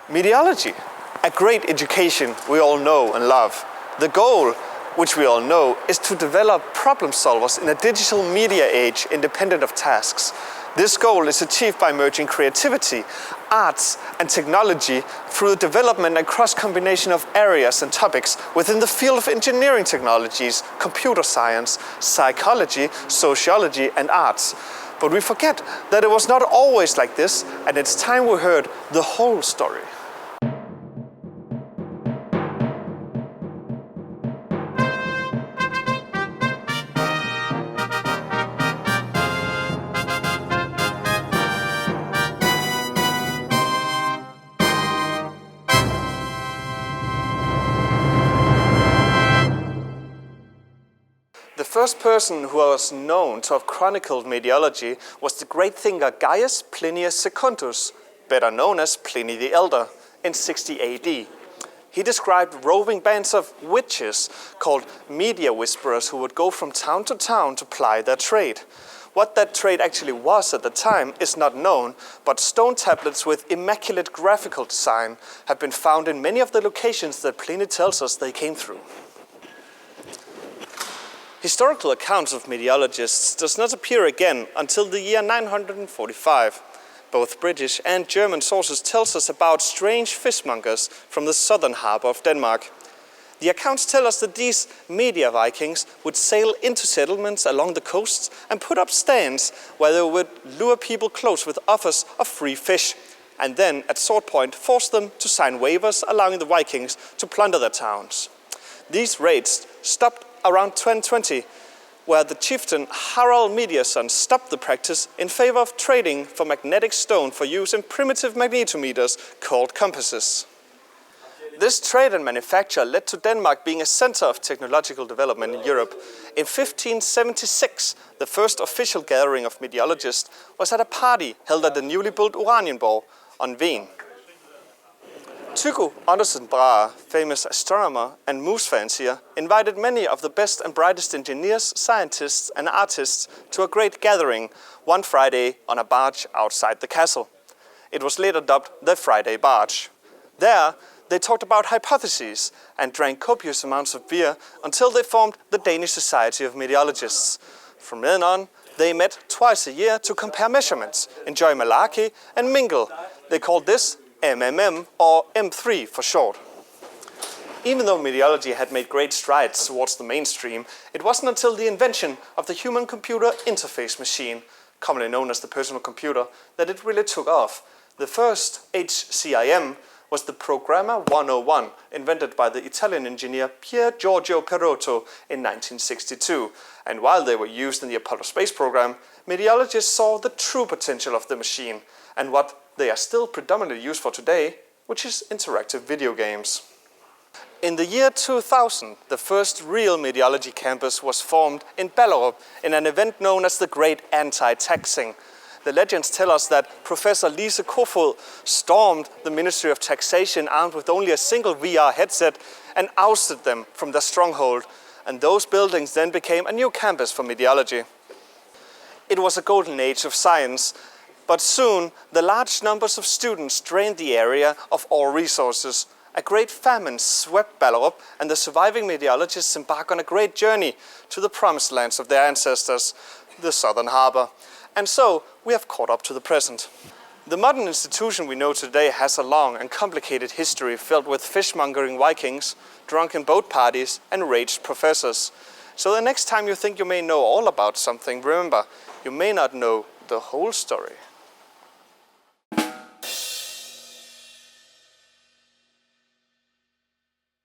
Medialogy, a great education we all know and love. The goal, which we all know, is to develop problem solvers in a digital media age independent of tasks. This goal is achieved by merging creativity, arts and technology through the development and cross-combination of areas and topics within the field of engineering technologies, computer science, psychology, sociology and arts. But we forget that it was not always like this, and it's time we heard the whole story. The first person who was known to have chronicled Medialogy was the great thinker Gaius Plinius Secundus, better known as Pliny the Elder, in 60 AD. He described roving bands of witches called media whisperers who would go from town to ply their trade. What that trade actually was at the time is not known, but stone tablets with immaculate graphical design have been found in many of the locations that Pliny tells us they came through. Historical accounts of Medialogists does not appear again until the year 945. Both British and German sources tells us about strange fishmongers from the southern harbour of Denmark. The accounts tell us that these media Vikings would sail into settlements along the coasts and put up stands where they would lure people close with offers of free fish, and then at sword point force them to sign waivers allowing the Vikings to plunder their towns. These raids stopped around 1020, where the chieftain Harald Mediason stopped the practice in favor of trading for magnetic stone for use in primitive magnetometers called compasses. This trade and manufacture led to Denmark being a center of technological development in Europe. In 1576, the first official gathering of Medialogists was at a party held at the newly built Oranienborg on Ven. Tycho Andersen Brahe, famous astronomer and moose fancier, invited many of the best and brightest engineers, scientists and artists to a great gathering one Friday on a barge outside the castle. It was later dubbed the Friday Barge. There, they talked about hypotheses and drank copious amounts of beer until they formed the Danish Society of Medialogists. From then on, they met twice a year to compare measurements, enjoy malarkey and mingle. They called this MMM, or M3 for short. Even though Medialogy had made great strides towards the mainstream, it wasn't until the invention of the human-computer interface machine, commonly known as the personal computer, that it really took off. The first HCIM was the Programmer 101, invented by the Italian engineer Pier Giorgio Perotto in 1962. And while they were used in the Apollo space program, Medialogists saw the true potential of the machine and what they are still predominantly used for today, which is interactive video games. In the year 2000, the first real Medialogy campus was formed in Ballerup in an event known as the Great Anti-Taxing. The legends tell us that Professor Lise Kofod stormed the Ministry of Taxation armed with only a single VR headset and ousted them from their stronghold, and those buildings then became a new campus for Medialogy. It was a golden age of science, but soon the large numbers of students drained the area of all resources. A great famine swept Ballerup, and the surviving Medialogists embark on a great journey to the promised lands of their ancestors, the southern harbour. And so we have caught up to the present. The modern institution we know today has a long and complicated history filled with fishmongering Vikings, drunken boat parties and raged professors. So the next time you think you may know all about something, remember, you may not know the whole story.